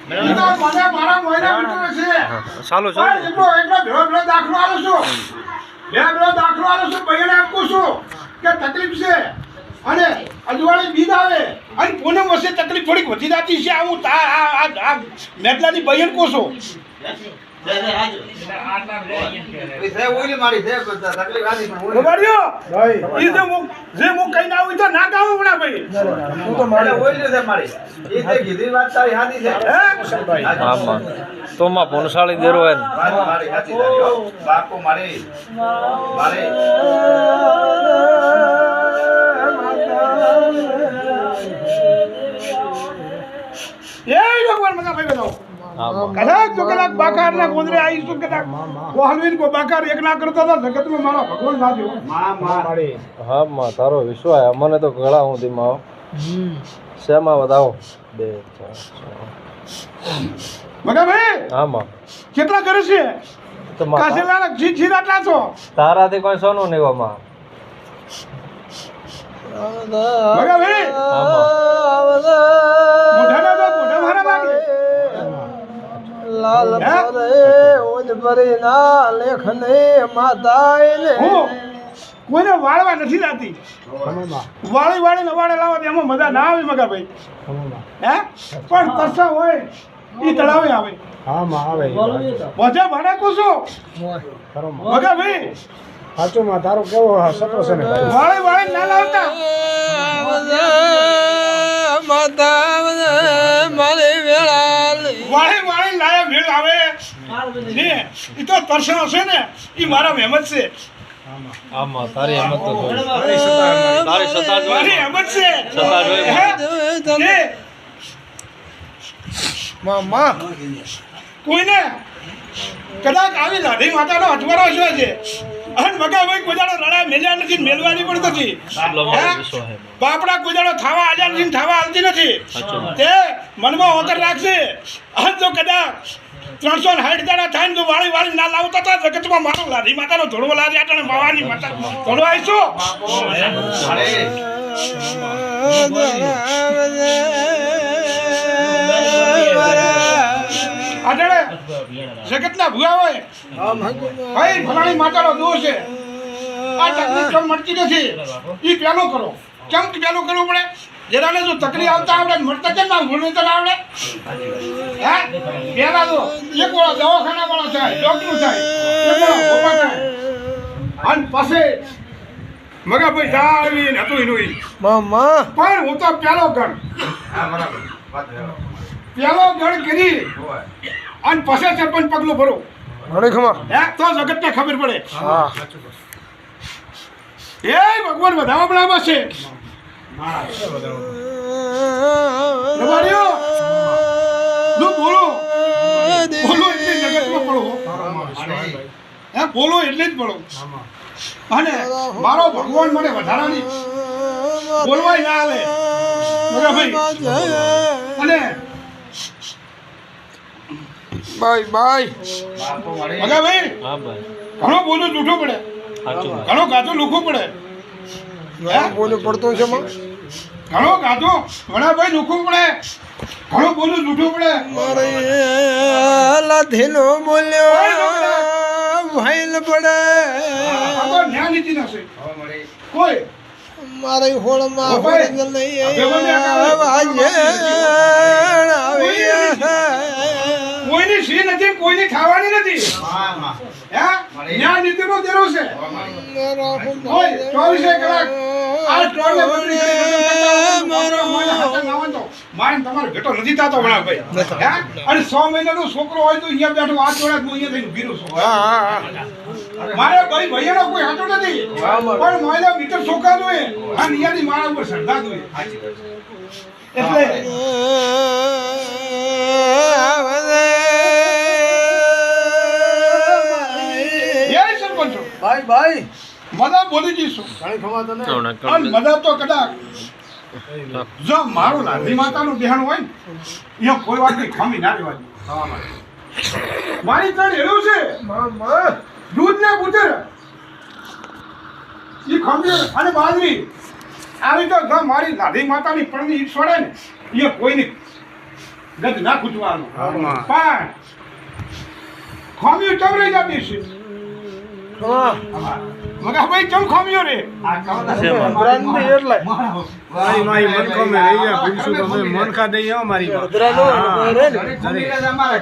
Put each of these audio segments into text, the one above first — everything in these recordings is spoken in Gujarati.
મારા મોયના મિત્રો છે ચાલો એટલો ભેળો દાખલો આલું છું ભેળો દાખલો આલું છું ભાઈને આપું છું કે તકલીફ છે અને અજવાળી બીજ આવે અને પૂનમ વર્ષે તકલીફ થોડીક વધી જતી છે આવું આ મેટલાની બહેન કોશો તો માં પોનસાળી દેરો હે ભગવાન મગા ભાઈ બતાવો કદાચ જો કદાચ બાકાર ના ગોંદરે આવીશું કદાચ કોહલવીન કો બાકાર એક ના કરતા હતા જગતમાં મારા ભગવાન ના દેવો હા માં તારો વિશ્વાસ અમને તો ગળા હું દીમાં શેમાં બતાવો 2 4 મગા ભાઈ હા માં કેટલા કરે છે તો માં કાસેલા જી આટલા છો તારાથી કોઈ સોનું નહીં માં મગા ભાઈ હા માં મોઢાના તો મોઢા મારા લાગે લાલ પરે ઓજ પરે ના લેખને માતાએ કોઈને વાળવા નથી લાતી વાળી નવાડે લાવો એમાં મજા ના આવે મગા ભાઈ હે પણ તરસા હોય ઈ તળાવે આવે હા માં આવે બધે ભાડા કોસો મગા ભાઈ સાચું માં તારો કેવો સપનો છે ને વાળી ના લાવતા વાળી લાયા ભેળ આવે ને ઈ તો તરસા છે ને ઈ મારા મહેમત છે આમાં તારી હિંમત તો તારી સત્તા મારી હેમત છે સત્તા જોઈ મામા કોઈને કદાચ આવી લાઢી માતાનો અજવાળો છે છે અને મગાભાઈ કોજાડો રડા મેલ્યા નથી મેલવાની પણ નથી બાપડા કોજાડો થાવા આલ્યા નથી થાવા આવતી નથી તે મનમાં હોકર રાખશે અને જો કદાચ 360 દાડા થાય ને તો વાળી ના લાવતા હતા જગતમાં મારો લાઢી માતાનો ધોળવો લારી આટણે માવાની માતા ધોળવા આવીશું આટણે જગતના ભૂવા હોય ભાઈ ફલાણી માતાનો દોષ છે આ તકલીફ કેમ મળતી નથી એ પેલું કરો કેમ પેલું કરવું પડે જેનાને જો તકલીફ આવતા આવડે મળતા કેમ ના ભૂલ તો ના આવડે હે પેલા તો એક વાળો દવાખાના વાળો થાય ડોક્ટર થાય એક વાળો ભોપા થાય અને પછી મગા ભાઈ જાવી ને હતું એનું મામા પણ હું તો પેલો ગણ પેલો ગણ કરી અને પછી સરપંચ પગલું ભરો ઘણી ખમા હે તો જગતને ખબર પડે હા એ ભગવાન વધાવા બનાવવા છે રવાડીઓ લો બોલો એટલે જગતમાં પડો હે બોલો એટલે જ પડો અને મારો ભગવાન મને વધારાની બોલવાય ના આલે ભાઈ અને બાય બાય મગા ભાઈ હા ભાઈ ઘણો બોલું જૂઠું પડે ઘણો ગાતો લુખું પડે બોલું પડતું છે માં ઘણો ગાતો ઘણા ભાઈ લુખું પડે ઘણો બોલું જૂઠું પડે મારે લાધીનો બોલ્યો ભાઈલ પડે આ તો ન્યા નીતિ નશે કોઈ મારે હોળમાં ભાઈ, હોળ નહીં કોઈની સી નથી કોઈની ખાવાની નથી હે ન્યા નીતિનો દેરો છે કોઈ 24 કલાક આ ટોળને બદલી મારે તમારો ભેટો નથી થતો ભણા ભાઈ હે અને 6 મહિનાનો છોકરો હોય તો અહીંયા બેઠો આ ટોળા હું અહીંયા થઈને ગીરું છું મારે ભાઈ ભાઈનો કોઈ હાટો નથી પણ મારા મીટર છોકરા જોઈએ અને અહીંયાથી મારા ઉપર શ્રદ્ધા જોઈએ એટલે ભાઈ ભાઈ મદા બોલી જઈશું ઘણી ખમા તને અને મદા તો કદાચ જો મારું લાધી માતાનું ધ્યાન હોય ને અહીંયા કોઈ વાતની ખામી ના રહેવાની મારી ત્રણ એવું છે મામા દૂધ ને બુટર એ ખામી અને બાજરી આવી તો જો મારી લાધી માતાની પણની ઈટ છોડે ને એ કોઈ નહીં ગજ ના ખૂટવાનું આમાં. પણ ખામીઓ ચમ રહી જતી છે હા મગા ભાઈ ચમ ખામીઓ રે ભદ્રાની એટલે મારી મનખો મે રહી ગયા ભૂલશું તો મેં મનખા દઈ આવો મારી માં. ભદ્રાનો રે ને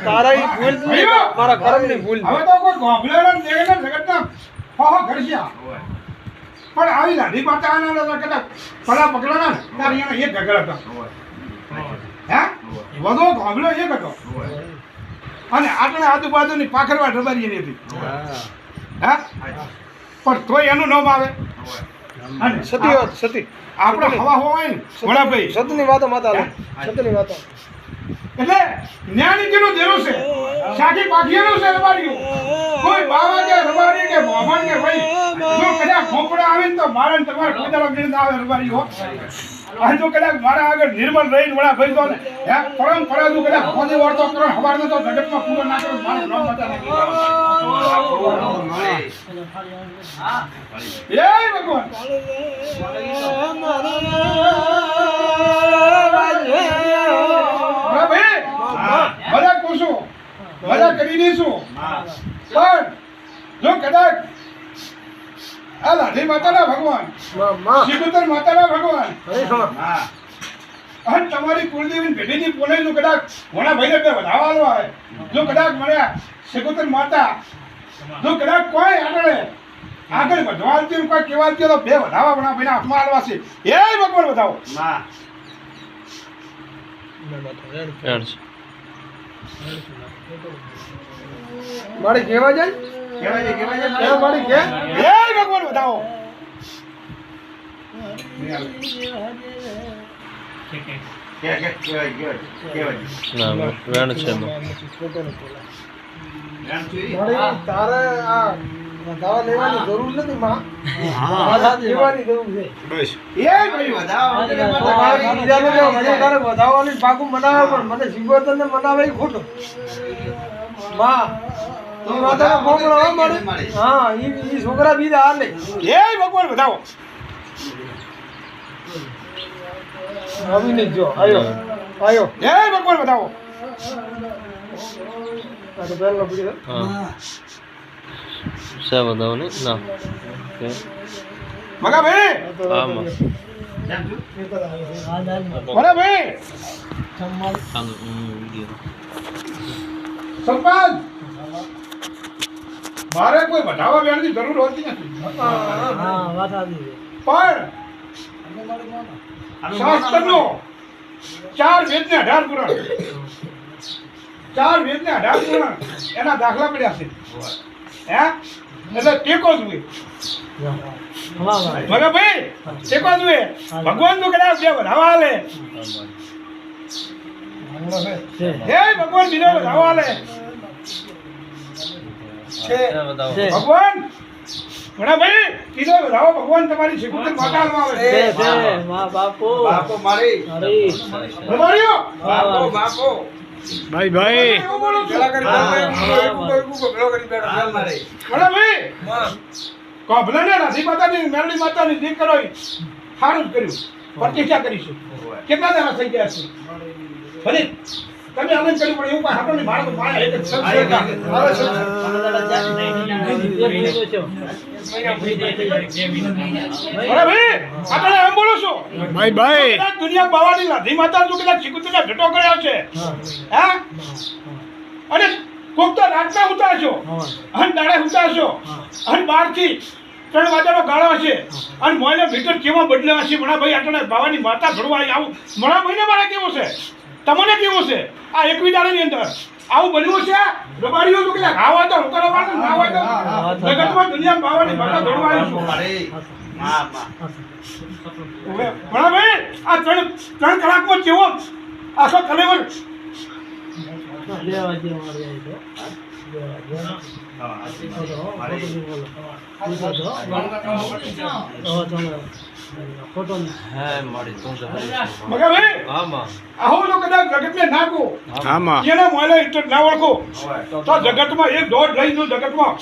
તારા ઈ ભૂલ નથી, મારા કર્મની ભૂલ છે. હવે તો કોઈ ગોભલેડા ને દેખે ને જગતના હો ઘરસ્યા પણ આવી લાધી પાતા આના કદાચ પડા પકડાના તાર અહીંયા એક ગગડ હતા હે વધો ગોભલો એક હતો અને આટલે આજુબાજુની પાખરવા ઢબારી એની હતી હે પણ તોય એનું નામ આવે અને સતી વાત સતી આપણે હવા હોય ને વડાભાઈ સતની વાતો માતા લે. સતની વાતો એટલે ન્યાણીજીનો દેરો છે સાકી પાખીયાનો છે રબારીઓ કોઈ બાવા કે રબારી કે મોહન કે ભાઈ જો કદાચ ખોપડા આવે ને તો મારે ને તમારે કોઈ દાડો ગીર ના આવે રબારીઓ આ જો કદાચ મારા આગળ નિર્મલ રહીને વડા ભાઈ તો હે પરમ પરાજુ કદાચ ખોદે વળતો કરો હવારનો તો જગતમાં પૂરો ના કરો મારું નામ બતા એ ભગવાન બધા કોશો બધા કરી દઈશું પણ જો કદાચ આ લાઠી માતાના ભગવાન માં શિકોતર માતાના ભગવાન હરી ખમા અને તમારી કુળદેવી ભેટીની પોલે જો કદાચ ઘણા ભાઈને બે વધારવાનો આવે જો કદાચ મળ્યા શિકોતર માતા જો કદાચ કોઈ આગળ વધવાથી કોઈ કહેવાથી તો બે વધાવા ભણા ભાઈના હાથમાં આલવા છે એ ભગવાન વધાવો મારી કેવા જાય મારી કે એ ભગવાન વધાવો મારી તારે આ દવા લેવાની જરૂર નથી માં હા લેવાની જરૂર છે એ ભાઈ બીજાને જો મને તારે વધાવવાની પાકું મનાવે પણ મને શિવતરને મનાવે ઈ ખોટું માં ઈ માતાનો ભોગળો હો મારે હા ઈ છોકરા બીજા હાલે એ ભગવાન વધાવો આવી નહીં જો આયો આયો એ ભગવાન વધાવો આ તો પહેલો પડી શા બતાવો ને ના મગા ભાઈ આમાં બરાબર ભાઈ સરપંચ મારે કોઈ વધાવા બેનની જરૂર હોતી નથી પણ શાસ્ત્રનો 4 વેદને 18 પુરાણ 4 વેદને 18 પુરાણ એના દાખલા પડ્યા છે હે એટલે ટેકો જોઈએ મગા ભાઈ ટેકો જોઈએ ભગવાન નું કદાચ બે વધાવા હાલે હે ભગવાન બીજો વધાવા હાલે ભગવાન ઘણા ભાઈ કીધો વધાવો ભગવાન તમારી શિકોતર માતામાં આવે રબારીઓ ભાઈ ભાઈ એવું બોલો છો ઘણા ભાઈ કોભલાને રાધી માતાની મેરડી માતાની દીક કરો સારું જ કર્યું પ્રતિષ્ઠા કરીશું કેટલા દાડા થઈ ગયા છે ભલે તમે આનંદ કર્યું પણ એવું કોઈ હાટો નહીં મારે તો મારે એક જ સંસ્કાર અરે ભાઈ આપણે એમ બોલો છો ભાઈ ભાઈ કદાચ દુનિયા બાવાની રાધી માતા તું કદાચ શિકોતરના ભેટો કર્યો છે હે અને કોક તો રાતના ઉતારશો અને દાડે ઉતારશો અને 12 થી 3 વાગ્યાનો ગાળો હશે અને મોયને ભીતર કેવા બદલાવા છે મણા ભાઈ આટલે બાવાની માતા ભરવા આવું મણા ભાઈને મારે કેવો છે તમને કેવો છે આ 21 દાડાની અંદર આવું બન્યું છે રબારીઓ તો કેટલા ખાવા તો હું કરવાનું ના હોય તો જગતમાં દુનિયા બાવાની માતા ભરવા આવ્યું મણા ભાઈ આ 3 કલાકમાં કેવો આખો કલેવર મગા ભાઈ આમાં આવું તો કદાચ જગતને નાખો આમાં એના મોયલા ઇન્ટર ના ઓળખો તો જગતમાં એક દોડ લઈ જો જગતમાં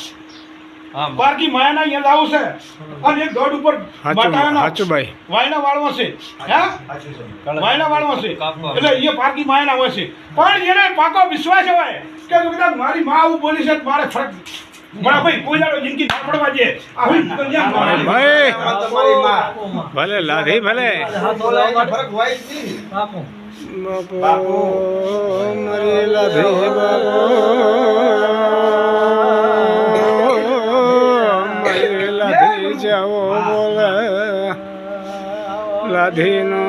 હા. પારકી માયાના અહીંયા લાવું છે અને એક દોડ ઉપર બટાકાના સાચું ભાઈ વાયના વાળવા છે હે વાયના વાળવા છે એટલે એ પારકી માયાના હોય છે પણ એને પાકો વિશ્વાસ હોય કે જો કદાચ મારી માં આવું બોલી છે તો મારે ફરક બરા ભાઈ કોઈ દાડો જિંદગી ના પડવા દે આવી દુનિયા ભાઈ ભલે લાધી ભલે બાપુ મારી લાધી બાપુ મારી લાધી જાઓ બોલે લાધીનો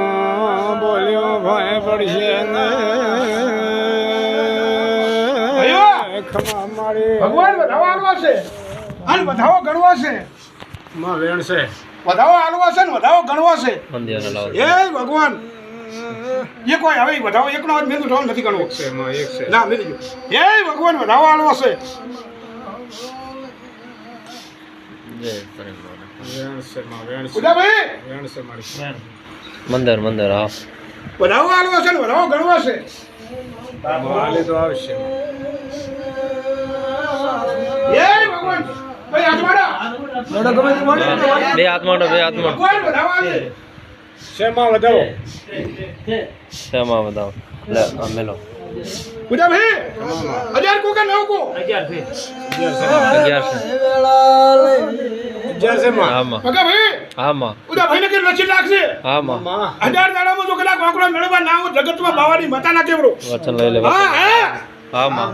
બોલ્યો ભાઈ પડશે ને ખમા મારી ભગવાન વધાવો આલવા છે અને વધાવો ગણવો છે માં વેણ છે વધાવો આલવા છે ને વધાવો ગણવો છે મંદિર લાવો એ ભગવાન એ કોઈ હવે વધાવો એકનો જ મેં તો નથી ગણવો છે માં એક છે ના મેરી એ ભગવાન વધાવો આલવા છે જય પરિવાર વેણ છે માં વેણ છે ઉદાભાઈ વેણ છે મારી મંદિર હા વધાવો આલવા છે ને વધાવો ગણવો છે હાલે તો આવશે એ ભગવાન ભાઈ આજમાડા બે હાથમાં ભગવાન વધાવો આલે શેમાં વધાવો શેમાં બતાવો લે આ મેલો ઉદાભાઈ 1000 કો કે 9 કો 11 છે માં હામાં ભગા ભાઈ હામાં ઉદાભાઈ ને કે લક્ષી લાગશે હામાં માં 1000 દાડામાં જો કદાચ વાંકડો મેળવા ના આવું જગતમાં બાવાની મતા ના કેવડો વચન લઈ લે હા હા હામાં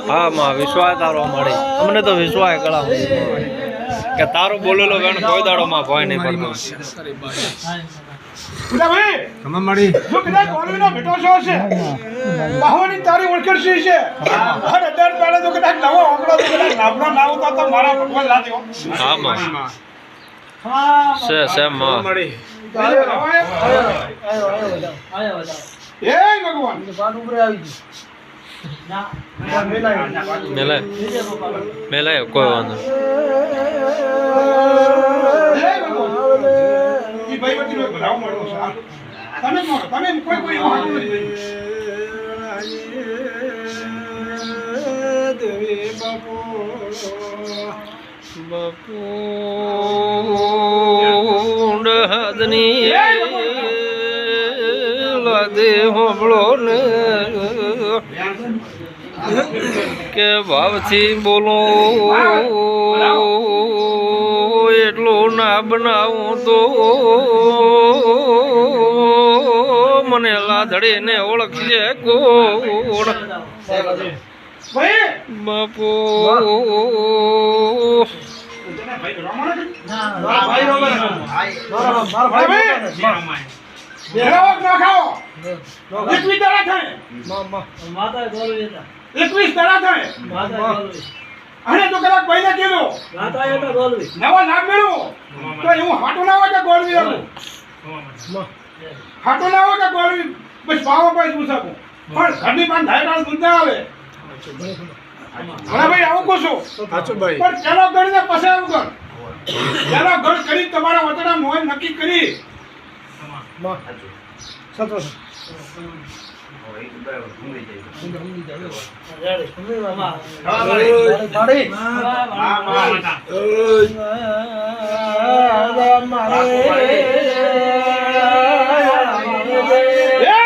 હામાં વિશ્વાસ તારો મળી અમને તો વિશ્વાસ કળા કે તારો બોલેલો વેણ કોઈ દાડો માં ભય નહીં પડતો ઉદાભાઈ ખમા મારી જો કદાચ કોલવીનો ભેટો છો છે બાહોની તારી ઓળખેડશી છે અને 10 દાડા જો કદાચ નવો વાંકડો જો કદાચ નામનો ના આવતો તો મારા ભગવાન લા દેવો હામાં શેમાં મારી એ ભગવાન મેલાય કોઈ વાંધો એ ભગવાન ઈ ભાઈ વચ્ચે ભરાવ મળો છે તમે જ મળો તમે કોઈ કોઈ એવું હાથું નથી દેવી બાપુ બાપુ હાદની લાદે હોબળો ને કે ભાવથી બોલો એટલું ના બનાવું તો મને લાધડીને ઓળખજે કોણ ભાઈ બાપુ ભાઈ રમણ મેળાવક ના ખાઓ 21 દાડા થાય 21 દાડા થાય અને તો કદાચ ભાઈને કીધું નવા નામ મેળવો તો એવું હાટું ના હોય કે ગોળવી આવું હાટું ના હોય કે ગોળવી બસ પાવો પાઈ દઉં શકું પણ ઘરની પાસે ધાયકાળ દૂધ ના આવે હા ભાઈ આવું કહું છું સાચું ભાઈ પણ ચાલો ગણીને પછી આવું કર ચાલો ગણ કરી તમારા વતના મોહ નક્કી કરી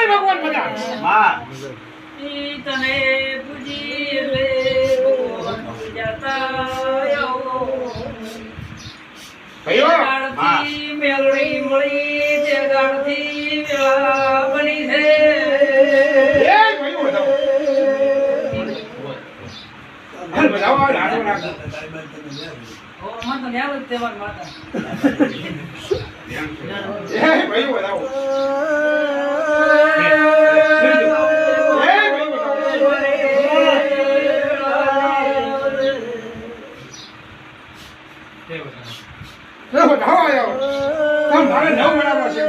ભગવાન બધા તને પૂજી રે જતા ભાઈઓ ગાળથી મેળવી મળી તે ગાળથી મેળા બની છે એ ભાઈઓ બતાવો હાલ બતાવો આ લાડો નાખો ઓ મન તો ન્યાવ જ તેવા માતા એ ભાઈઓ બતાવો મારે નવ બનાવવા છે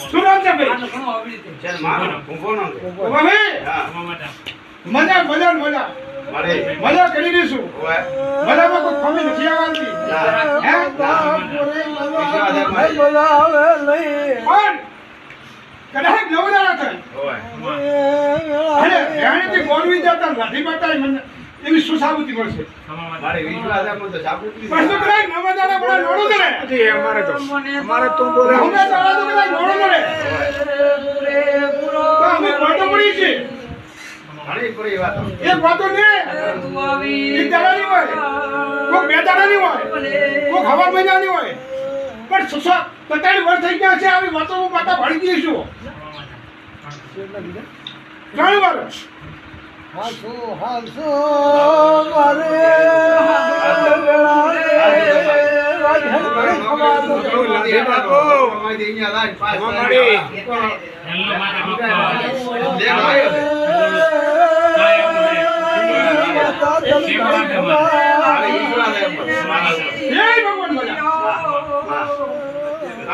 શું નામ છે ભાઈ મજા મજા મજા મજા કરી દઈશું મજામાં કોઈ કમી નથી આવતી પણ કદાચ નવદાણા થાય અને રહેણીથી ગોળવી જતા લાઠી માતા મને એવી સુસાબુતી મળશે પણ તો કદાચ નવદાણા બડા નોડું કરે અમારે તો બોલે નવદાણા તો કદાચ નોડું કરે તો અમે વાતો પડી છે એક વાતો ને એક દાડાની હોય કોઈ બે દાડાની હોય કોઈ હવા મહિનાની હોય પણ 45 વર્ષ થઈ ગયા છે આવી વાતો હું પાટા ભણી દઈશું 3 વર્ષ હાસો હાસો મારે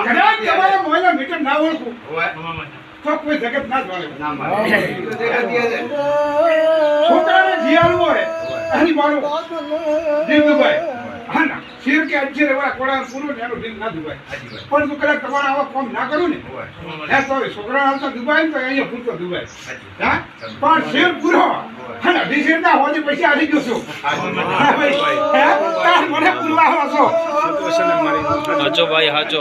કદાચ તમારા મોયના મીટર ના ઓળખું તો કોઈ જગત ના જાણે છોકરાને જીયાળું હોય એની મારું દિલ દુભાઈ હા ના શેર કે અજ્જે રેવા કોડા પૂરું ને એનું દિલ ના દુભાઈ પણ તું કદાચ તમારા આવા કામ ના કરું ને હે તો છોકરા આવતા દુભાઈ તો અહીંયા પૂરતો દુભાઈ હા પણ શેર પૂરો હા ના ડી શેર ના હોય પૈસા આવી ગયો છું હે તાર મને પૂરવા આવો છો હાચો ભાઈ હાચો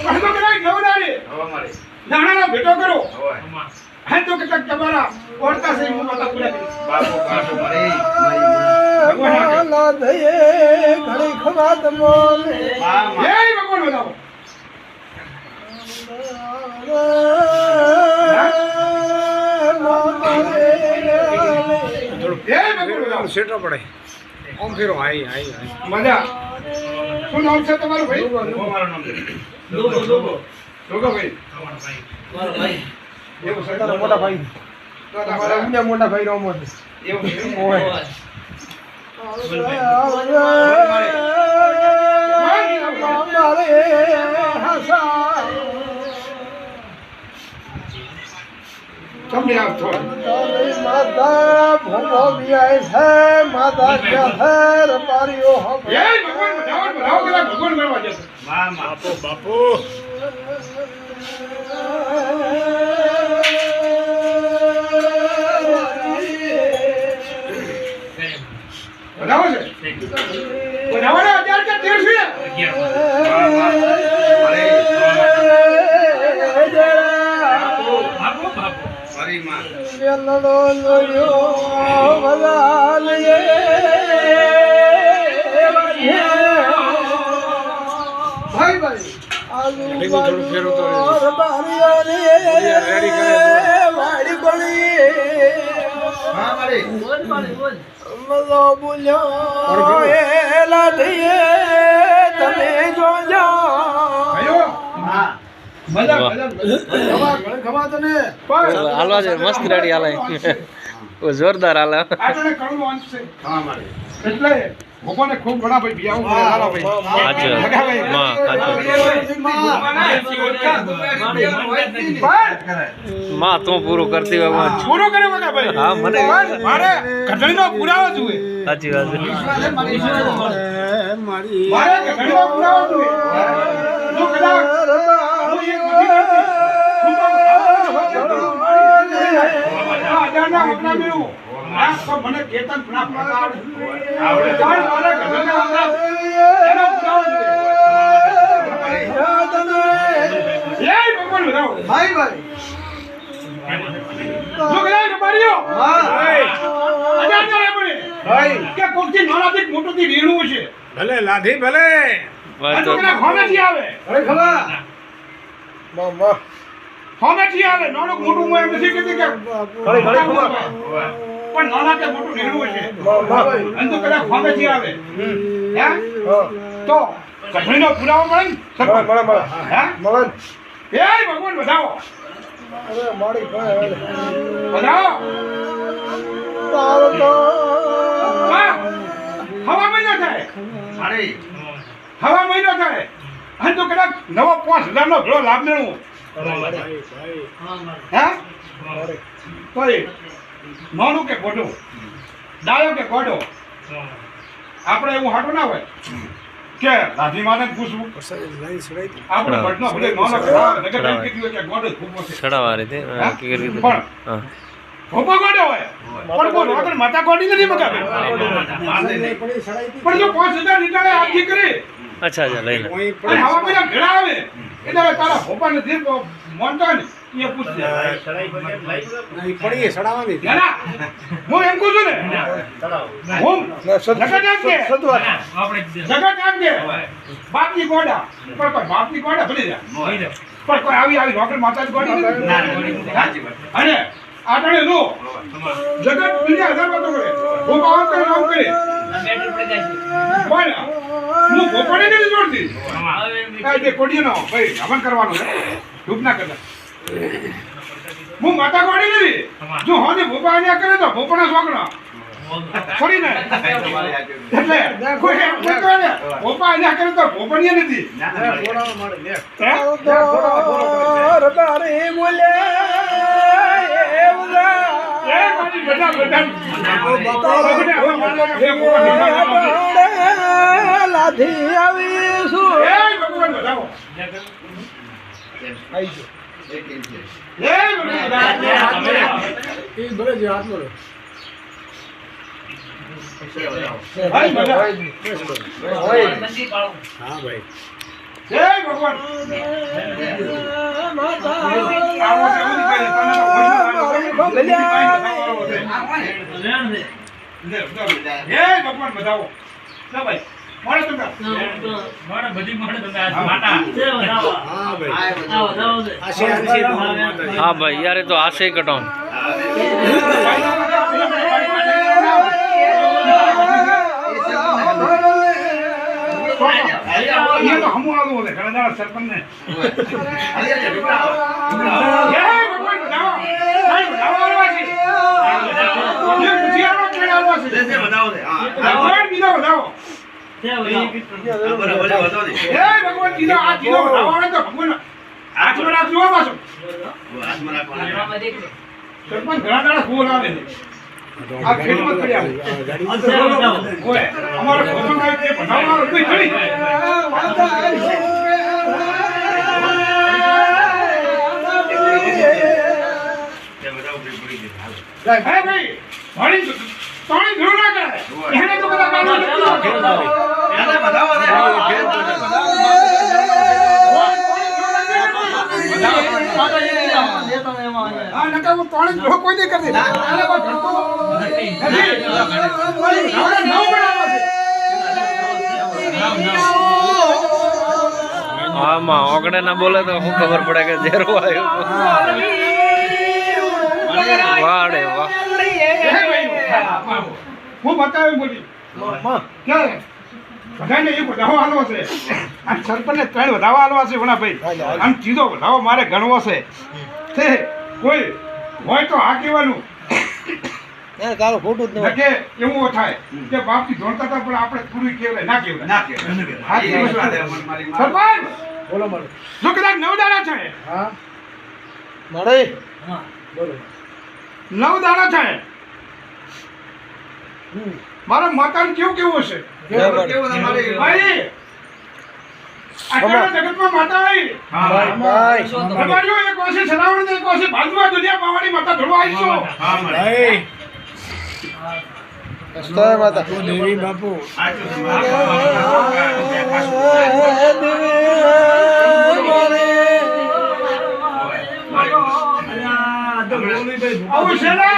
પણ તો કદાચ નવડારે નાણાનો ભેટો કરો હે તો કેટલાક તમારા ઓળતા છે હું માતા પૂરા કરીશ ભગવાન ઘડી ખવા તમોને જય ભગવાન બતાવો જય ભગવાન બતાવો સેટો પડે ઓમ ફેરો આઈ આઈ મજા શું નામ છે તમારું ભાઈ જોગો ભાઈ એવું છે તારા મોટા ભાઈ તો તમારા અમને મોટા ભાઈ નો મોટો એવું છે તમને આપ થોડું માતા ભોગો બિયાય છે માતા ક્યાં છે રપારીઓ જય ભગવાન બતાવો કદાચ ભગવાન મળવા જશે બાપુ બતાવો છે બતાવવાના 1000 કે 1300 થોડું ફેરો તો હાલવા છે મસ્ત રેડી હાલે જોરદાર હાલે એટલે ભગવાને ખૂબ ઘણા ભાઈ બિયાવું હાલો ભાઈ માં તું પૂરું કરતી હોય પૂરો કરે મગા ભાઈ હા મને મારે ઘટણીનો પુરાવો જોઈએ સાચી વાત છે મારી મારે ઘટણીનો પુરાવો જોઈએ જો કદાચ હું એક આજાના હમણાં મેળવું આ તો મને કેતન પ્રાપ્ત આવડે પણ મારે ઘટણીનો એનો પુરાવો જોઈએ જય ભગવાન બતાવો ભાઈ ભાઈ જો કદાચ રબારીઓ અજાણ કરે પડે ભાઈ કે કોકથી નાનાથી મોટોથી વીણું છે ભલે લાધી ભલે વાત આ તો તો કદાચ હોમેથી આવે અરે ખબર મામા હોમેથી આવે નાનું મોટું હું એમ નથી કહેતી કે ઘડી ઘડી ખબર પણ નાના કે મોટું વીણું છે મામા અને તો કદાચ હોમેથી આવે હે હા તો કઠણીનો પુરાવો મળે ને સરપંચ? મળે મળે હે મળે એ ભગવાન બતાવો અરે મારી ભાઈ બતાવો તારો તો હા હવા મહિનો થાય હવા મહિનો થાય અને તો કદાચ નવો 5000 નો ઘણો લાભ મેળવું હે તો એ નાનું કે મોટું ડાયો કે ગોડો આપણે એવું હાટું ના હોય કે લાધી માને પૂછવું આપણે ભટનો ભલે નાનો કરાવે નગર બેંક કીધું કે ગોડો ફૂફો છે છડાવા રીતે કે રીતે પણ હા ફૂફો ગોડો હોય પણ કોઈ રોકડ માતા ગોડી નથી મગાવે પણ જો 5000 લીટર આખી કરી અચ્છા અચ્છા લઈ લે અને હવા પેલા ઘેડા આવે એટલે તારા ફોપાને જે મોનતા ને એ પૂછજે ના હું એમ કહું છું ને હું જગત એમ કે જગત એમ કે બાપની ગોડા પણ કોઈ બાપની ગોડા ભલે જાય પણ કોઈ આવી રોકડ માતા જ ગોડી નથી અને આપણે નો જગત બીજા હજાર વાતો કરે હું કામ કરે કામ કરે બોલ હું ભોપાને નથી જોડતી આ જે કોડીનો ભાઈ હવન કરવાનું છે ધૂપ ના કરતા હું માતા ગોડી નથી જો હોને ભોપા અહીંયા કરે તો ભોપાના છોકરા છોડી ને એટલે કોઈ એમ કહેતો ને ભોપા અહીંયા કરે તો ભોપણીએ નથી રબારે બોલે એ મારી બધા લાધી આવીશું એ ભગવાન બતાવો એ ભગવાન બતાવો ભાઈ મળે તમને હા ભાઈ યાર એ તો આશે કટાઉન કોઈ નહીં કરતી આમાં ઓગડે ના બોલે તો શું ખબર પડે કે ઝેરો આવ્યો વાડે વાહ હું બતાવ્યું બોલી બધાને એ વધાવો હાલવો છે આ સરપંચને 3 વધાવો હાલવા છે ભણા ભાઈ આમ ચીજો વધાવો મારે ગણવો છે તે કોઈ હોય તો આ કહેવાનું તારું ખોટું જ કે એવું થાય કે બાપથી જોડતા હતા પણ આપણે પૂરી કહેવાય ના કહેવાય સરપંચ બોલો મળે જો કદાચ 9 દાડા છે હા મળે બોલો 9 દાડા છે મારા માતાને કેવું હશે ભાઈ આટલા જગતમાં માતા આવી ભાઈ તમારીઓ એક પાસે સલાવણ એક પાસે બાજુમાં દુનિયા પાવાની માતા ધોળવા આવી છો અસ્તર માતા દેવી બાપુ આવું છે ને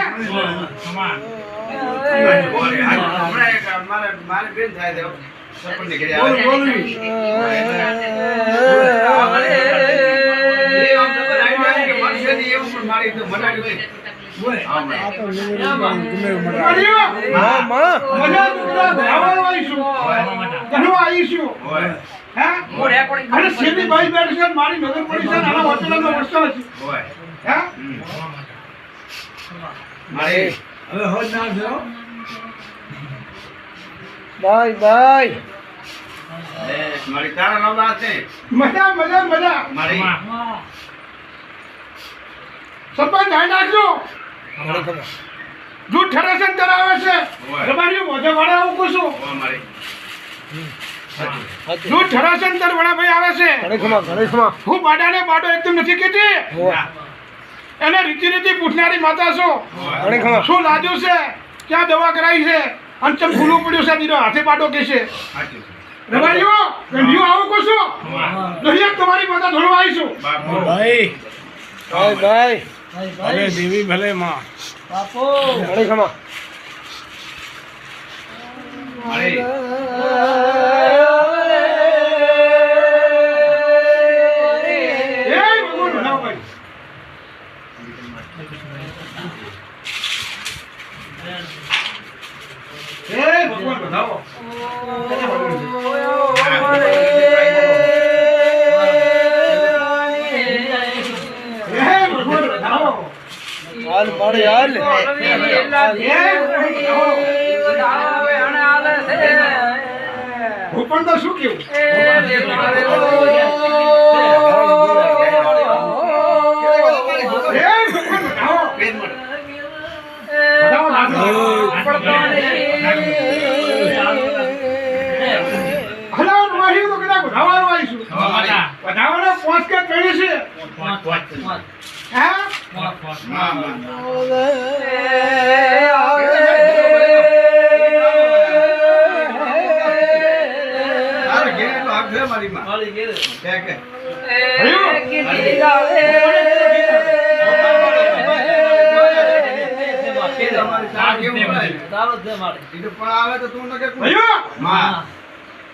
હા માં મજા દુકડા ધાવણ આવીશું ઘણું આવીશું હે અને સીધી ભાઈ બેઠી છે મારી નજર પડી છે આના હોટેલનો વસ્તુ છે હે હવે હોજ ના જો બાય બાય મજા સરપંચ ધ્યાન રાખજો જૂઠ ઠરેશન કરાવે છે રબારીઓ મોઢે વાળા આવું કશું જો ઠરાસંતર વડાભાઈ આવે છે ગણેશમાં હું બાડાને બાડો એકદમ નથી કહેતી એને રીતિ પૂછનારી માતા છો શું લાગ્યું છે ક્યાં દવા કરાવી છે અને ચમ ભૂલું પડ્યું છે દીનો હાથે બાડો કે છે રવાડીઓ ગંઢિયો આવો કો છો નહીં તમારી માતા ધોળવા આવીશું ભાઈ ભાઈ ભલે દેવી ભલે માં ગણેશમાં એ ભગવાન ભણાવભાઈ એ ભગવાન ભણાવો એ ભગવાન ભણાવો હાલ મારે હાલ હું પણ તો શું કેવું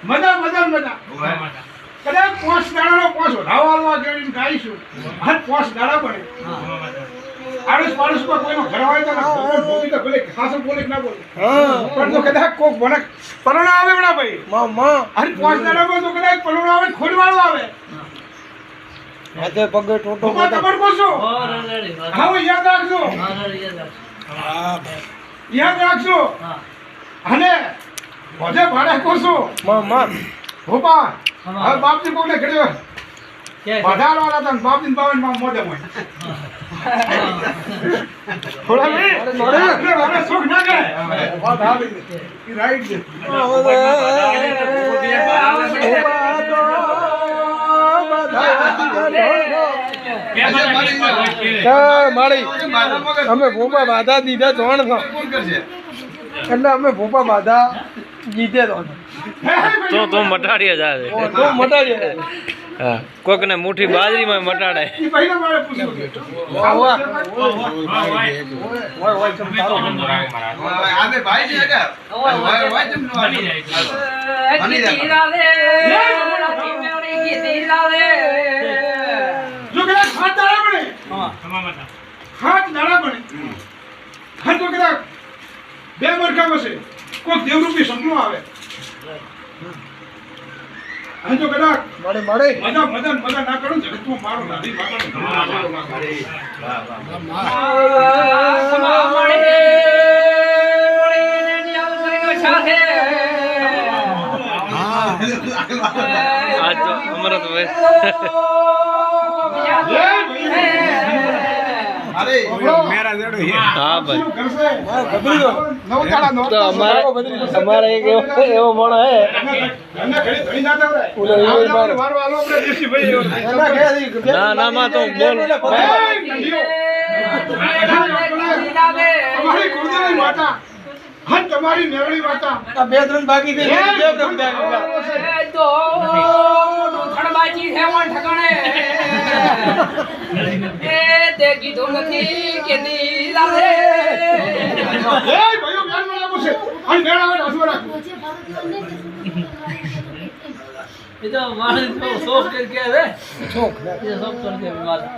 મજા કદાચ 5 દાડાનો 5 વધારવા ગઈને ગાઈશું અને 5 દાડા પડે આડોશ પાડોશમાં કોઈનો ઘર હોય તો ભોગી તો ભલે ખાસ બોલે કે ના બોલે પણ જો કદાચ કોક મને પરોણા આવે બડા ભાઈ અને 5 દાડામાં તો કદાચ પરોણા આવે ખોડવાળો આવે હાથે પગે ટોટો હું ખબર કોશો હા યાદ રાખજો યાદ રાખજો અને ભજે ભાડે કોશો ભોપા હવે બાપજી કોને ઘડ્યો વધારો આલા તન બાપજી બાવન માં મોઢે મોય થોડા મે હવે સુખ ના કરે વાત આવી ઈ રાઈટ છે મારી અમે ભોપા બાધા દીધા જોણ છો એટલે અમે ભોપા બાધા જીતે તો મટાડીએ જાય તો મટાડીએ હા કોક ને મુઠ્ઠી બાજરીમાં મટાડે ઈ પહેલા મારે પૂછ્યું વાહ વાહ આમે ભાઈ છે કે ભાઈ જમ નો જો કે હાથ દાડા બને હાથ દાડા બને હાથ તો કદાચ બે મરકામ હશે કોઈક દેવરૂપી સપનું આવે અને જો કદાચ મળે મજા ના કરું જગતમાં મારો નાની આજ તો અમરત ભાઈ અરે મેરા જડો હે હા ભાઈ નવ તો અમારે એક એવો મોણો હે ના માં તો બોલ તમારી કુળદેવી માતા હા તમારી મેરડી માતા આ બે ત્રણ બાકી થઈ કીધું નથી કે નીલાવે એ ભાઈઓ બેન બનાવું છે અને બેન આવે હાથમાં રાખો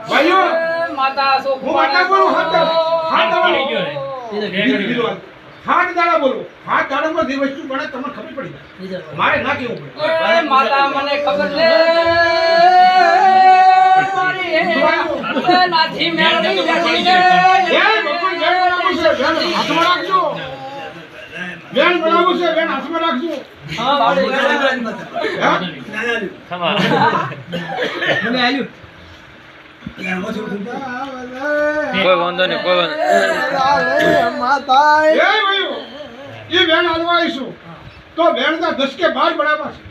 ભાઈઓ માતા શોખ હું માતા બોલું હાથ દાડા બોલું હાથ દાડામાં જે વસ્તુ બને તમને ખબર પડી જાય મારે ના કેવું પડે માતા મને ખબર છે નાથી મેળવી એ ભગવાન બેન બનાવું છે બેન હાથમાં રાખજો બેન બનાવું છે બેન હાથમાં રાખજો કોઈ વાંધો નહીં કોઈ વાંધો માતા એ ભાઈઓ એ બેન હાલવા આવીશું તો બેન ના 10 કે 12 બનાવવા છે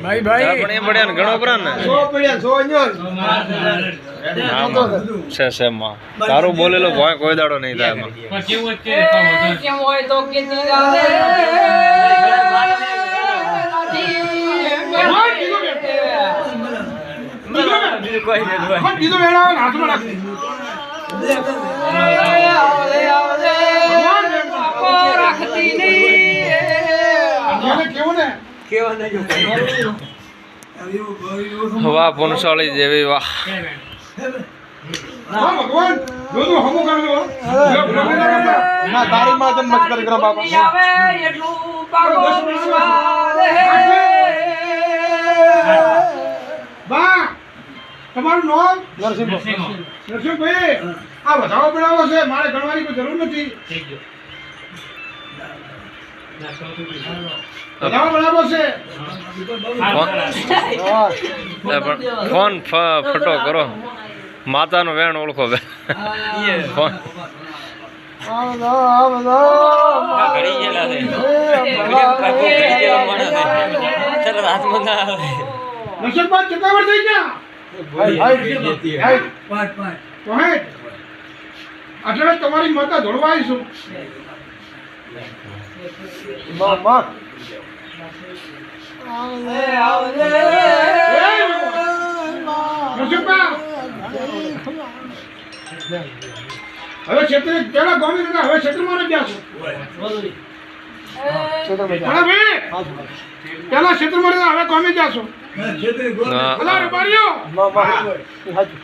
ભાઈ પણ એ પડ્યા ને ઘણો પરા ને 100 પડ્યા 100 ન્યો છે માં તારું બોલેલો ભોય કોઈ દાડો નહીં થાય એમાં કેમ હોય તો કેતી ગાલે બીજો વેળા આવે ને હાથમાં રાખી રાખતી નહીં કેવું ને વાહ પુનસાળી જેવી વાહ હા ભગવાન જોજો હમું કરજો ના તારી માં જન્મ મસ્કરી કરો બાપા આવે એટલું પાકો વિશ્વાસ બા તમારું નામ નરસિંહ નરસિંહભાઈ આ વધાવો બનાવો છે મારે ગણવાની કોઈ જરૂર નથી વધાવો બનાવો છે ફોન ફટો કરો માતાનો વેણ ઓળખો બે ફોન નરસિંહભાઈ ચકાવર થઈ ગયા તો હે એટલે તમારી માતા ધોળવા આવીશું હવે ક્ષેત્રે પેલા ગોમી હતા હવે ક્ષેત્રમાં ગયા છો ભાઈ પેલા ક્ષેત્રમાં હતા હવે ગોમી ગયા છો અલા રબારીઓ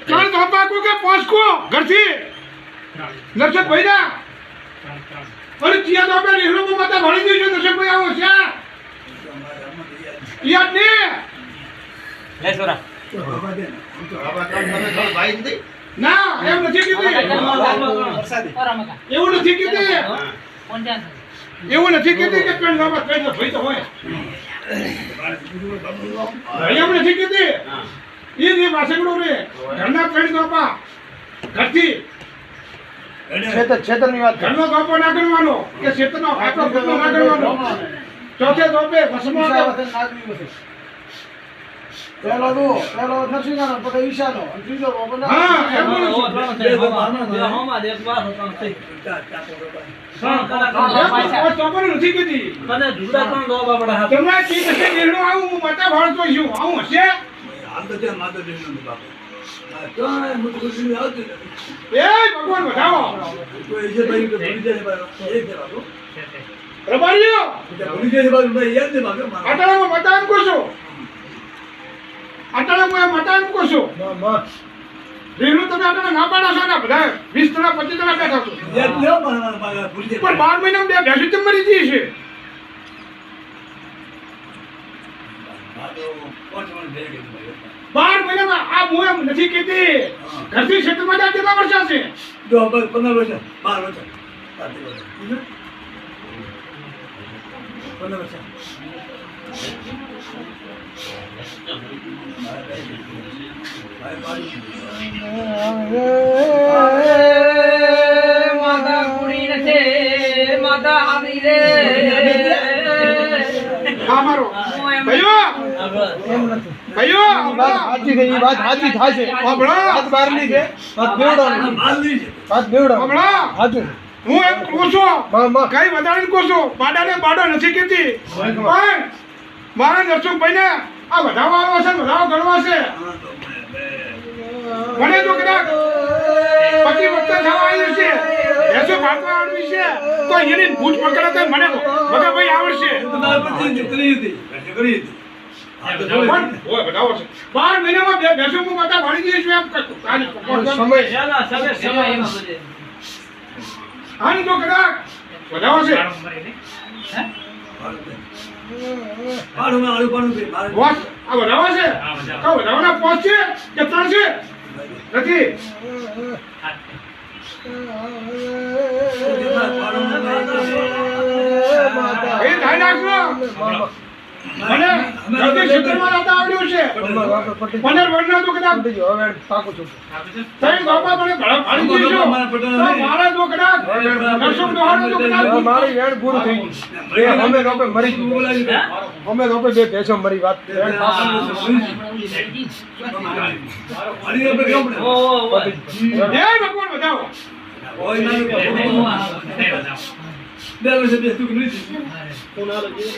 ચાર ધોપા કો કે પોસકો ઘરથી નરસિંહ ભાઈ ના અરે ચિયા ધોપા રીહરો માતા ભણી દીધું નરસિંહ ભાઈ આવો છે યાદ ને લે સોરા ના એમ નથી કીધી એવું નથી કીધી એવું નથી કીધી કે પેન બાબા પેન ભાઈ તો હોય એમ નથી કીધી એ જે વાસગડો રે ઘરના પેન બાપા ઘરથી છેતરની વાત ઘરનો બાપો ના ગણવાનો કે ક્ષેત્રનો આટલો ઘરનો ના ગણવાનો ચોથે ધોપે વસમાં પેલો નરસિંહાનો પછી ઈશાનો અને ત્રીજો બાબા હા એમ બોલું છું ચોપર નથી કીધી તમે કી કશે નિર્ણય આવું હું બતા ભાળતો છું આવું હશે એ ભગવાન વધાવો રબારીઓ આટલામાં મતાન કોશો આટલામાં મતાન કોશો રીહનું તમે આટલા ના પાડો છો ને બધા 20 જણા 25 જણા બેઠા છો પણ 12 મહિનામાં બે ભેંસી તો મરી ગઈ છે બાર મહિનામાં આ હું એમ નથી કીધી ઘરથી ક્ષેત્રમાં જાય કેટલા વર્ષ છે 15 વર્ષ 12 વર્ષ માતા કુડી નથી માતા આવી રે આ મારો ભાઈઓ ભાઈઓ સાચી છે એ વાત સાચી થાય છે સાંભળો વાત બહારની છે વાત બેવડાની છે વાત બેવડા સાંભળો સાચું હું એમ કહું છું માં કઈ વધારે કહું છું બાડાને બાડો નથી કીધી પણ મારા નરસિંહભાઈને આ વધાવા આવ્યો છે વધાવો ગણવા છે મને તો કદાચ 25 વખત થવા આવ્યું છે એસો ભાગવા આવડવી છે તો એની ભૂત પકડે તો મને મગા ભાઈ આવડશે પણ ઓય વધાવો છે 12 મહિનામાં બે બેસો હું માતા ભણી દઈશું એમ સમય આની તો કદાચ વધાવો છે વાત આ વધાવા છે તો વધાવાના 5 છે કે 3 છે નથી એ થાય નાખજો મને ઘરની ક્ષેત્રમાં રહેતા આવડ્યું છે અમારા બાપે પટી 15 વર્ષના તો કદાચ પટી ગયો. હવે પાકું છું. તઈ બાપા મને ભલા ફાડી દીધો તો મારા તો કદાચ દર્શક દોહાનો તો હવે કદાચ મારી વેણ પૂરી થઈ ગઈ. બે અમે રોપે મરી ગયું. અમે રોપે બે ભેંસો મરી વાત વેણ પાકું. જય ભગવાન બતાવો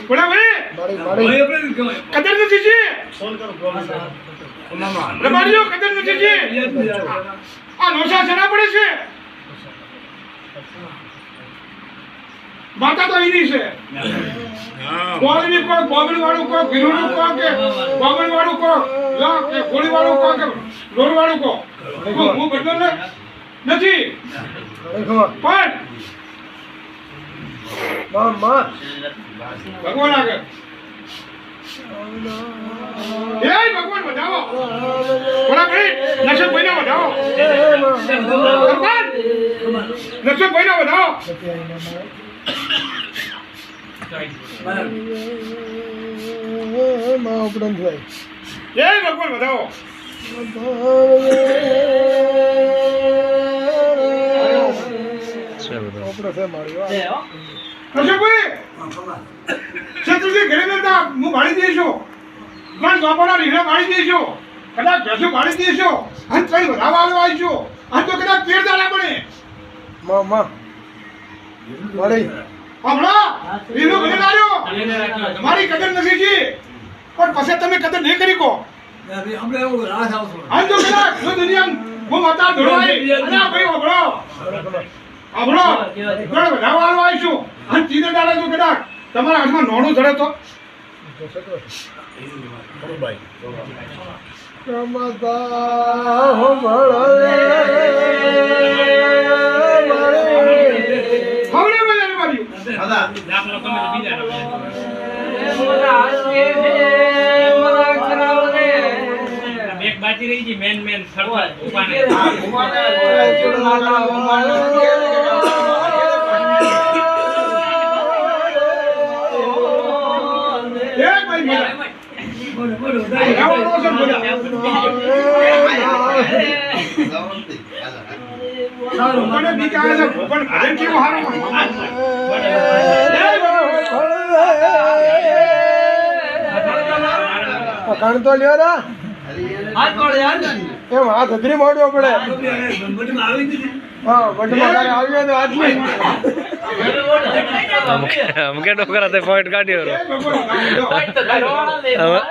બોલા ભાઈ મારી કદર નથી છે રબારીઓ કદર નથી છે આ નોશા શના પડે છે માતા તો એની છે ગોળની કો ગોગળ વાળું કો ભીરુનું કો કે ગોગળ વાળું કો યા કે ગોળી વાળું કો કે લોર વાળું કો હું બદલ નથી પણ માં ભગવાન આગળ એ ભગવાન વધાવો બોલા ભાઈ નશક ભાઈને વધાવો ભગવાન નશક ભાઈને વધાવો માં ઉપડન થાય. એ ભગવાન વધાવો ઉપડે છે મારી વાત. નશક ભાઈ શત્રુજી ઘરે નતા હું ભાડી દઈશું પણ બાપાના રીહા ભાડી દઈશું કદાચ ભેંસો ભાડી દઈશું અને કઈ વધાવા આવીશું અને તો કદાચ તેર દાડા બને માં મળી હમણાં રીનો ઘરે લાવ્યો મારી કદર નથી જી પણ પછી તમે કદર નહીં કરી કો આજ તો કદાચ જો દુનિયા હું માતા ધોળવાઈ અને આ ભાઈ હમણો ઘણા બધા વાળો આવીશું અને તીજે દાડે તો કદાચ તમારા હાથમાં નોણું ધરે તો રમતા હો મળે હવે મજા મારી એક બાકી રહી ગઈ મેન ખડવા ઉપાને કાણ તો લ્યો રા એમ હાથ હજરી મોડ્યો પડે હા વડમાં તારે આવ્યો તો આજની અમકે ડોકરા તે પોઈન્ટ કાઢ્યો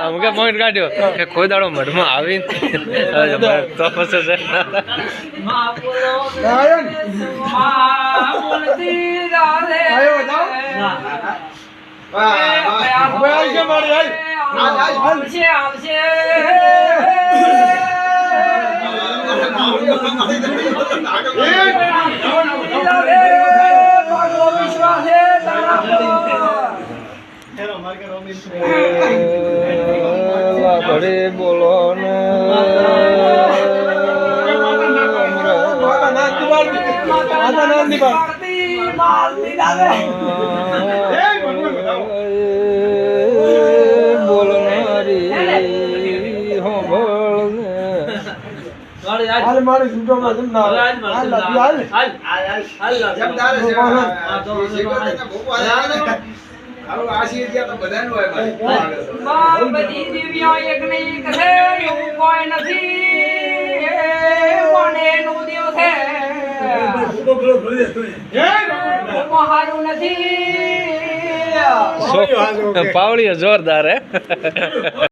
અમકે પોઈન્ટ કાઢ્યો કે કોઈ દાડો મઢમાં આવી તો પછી છે આયો ને? આવ્યો હવે આવશે મારી આવશે બડે બોલો ને બોલનારી હો બોલ હાલ મારી સુટોમાં જમ ના હાલ બધી દિવ્યો એક ને એક છે એવું કોઈ નથી કોને નું દેવ છે હારું નથી પાવડીઓ જોરદાર હે